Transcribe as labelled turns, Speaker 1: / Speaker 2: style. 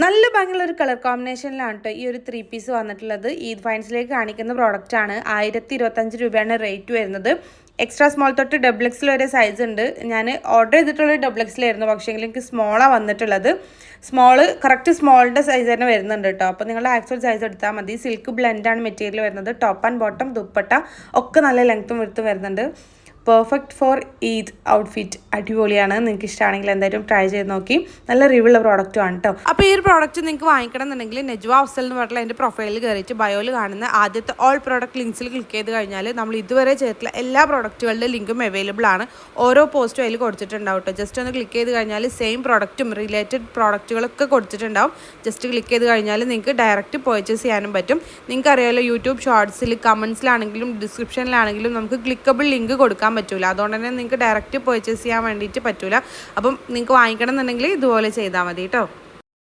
Speaker 1: നല്ല ഭംഗിയുള്ള ഒരു കളർ കോമ്പിനേഷനിലാണ് കേട്ടോ ഈ ഒരു 3 പീസ് വന്നിട്ടുള്ളത്. ഈദ് ഫൈൻസിലേക്ക് കാണിക്കുന്ന പ്രോഡക്റ്റ് ആണ്. 1025 രൂപയാണ് റേറ്റ് വരുന്നത്. എക്സ്ട്രാ സ്മോൾ തൊട്ട് ഡബിൾ എക്സിൽ വരെ സൈസ് ഉണ്ട്. ഞാൻ ഓർഡർ ചെയ്തിട്ടുള്ളത് ഡബിൾ എക്സിലായിരുന്നു, പക്ഷേ എനിക്ക് സ്മോളാണ് വന്നിട്ടുള്ളത്. കറക്റ്റ് സ്മോളിൻ്റെ സൈസ് തന്നെ വരുന്നുണ്ട് കേട്ടോ. അപ്പോൾ നിങ്ങൾ ആക്ച്വൽ സൈസ് എടുത്താൽ മതി. സിൽക്ക് ബ്ലെൻഡാണ് മെറ്റീരിയൽ വരുന്നത്. ടോപ്പ് ആൻഡ് ബോട്ടം ദുപ്പട്ട ഒക്കെ നല്ല ലെങ്ത്തും വിടുത്തും വരുന്നുണ്ട്. Perfect for Eid outfit. അടിപൊളിയാണ്. നിങ്ങൾക്ക് ഇഷ്ടമാണെങ്കിൽ എന്തായാലും ട്രൈ ചെയ്ത് നോക്കി. നല്ല റിവ്യൂള്ള പ്രോഡക്റ്റും ആണ് കേട്ടോ. അപ്പോൾ ഈ ഒരു പ്രോഡക്റ്റ് നിങ്ങൾക്ക് വാങ്ങിക്കണം എന്നുണ്ടെങ്കിൽ നെജ്വ അഫ്സൽ എന്ന് പറഞ്ഞിട്ടുള്ള എൻ്റെ പ്രൊഫൈലിൽ കയറിയിട്ട് ബയോയിൽ കാണുന്ന ആദ്യത്തെ ഓൾ പ്രോഡക്റ്റ് ലിങ്ക്സിൽ ക്ലിക്ക് ചെയ്ത് കഴിഞ്ഞാൽ നമ്മൾ ഇതുവരെ ചെയ്തിട്ടുള്ള എല്ലാ പ്രോഡക്റ്റുകളുടെ ലിങ്കും അവൈലബിൾ ആണ്. ഓരോ പോസ്റ്റും അതിൽ കൊടുത്തിട്ടുണ്ടാവും കേട്ടോ. ജസ്റ്റ് ഒന്ന് ക്ലിക്ക് ചെയ്ത് കഴിഞ്ഞാൽ സെയിം പ്രോഡക്റ്റും റിലേറ്റഡ് പ്രോഡക്റ്റുകളൊക്കെ കൊടുത്തിട്ടുണ്ടാവും. ജസ്റ്റ് ക്ലിക്ക് ചെയ്ത് കഴിഞ്ഞാൽ നിങ്ങൾക്ക് ഡയറക്റ്റ് പർച്ചേസ് ചെയ്യാനും പറ്റും. നിങ്ങൾക്കറിയാമല്ലോ, യൂട്യൂബ് ഷോർട്സിൽ കമൻസിലാണെങ്കിലും ഡിസ്ക്രിപ്ഷനിലാണെങ്കിലും നമുക്ക് ക്ലിക്കബിൾ ലിങ്ക് കൊടുക്കാൻ പറ്റൂല. അതുകൊണ്ട് തന്നെ നിങ്ങൾക്ക് ഡയറക്റ്റ് പർച്ചേസ് ചെയ്യാൻ വേണ്ടിയിട്ട് പറ്റൂല. അപ്പം നിങ്ങൾക്ക് വാങ്ങിക്കണം എന്നുണ്ടെങ്കിൽ ഇതുപോലെ ചെയ്താൽ മതി കേട്ടോ.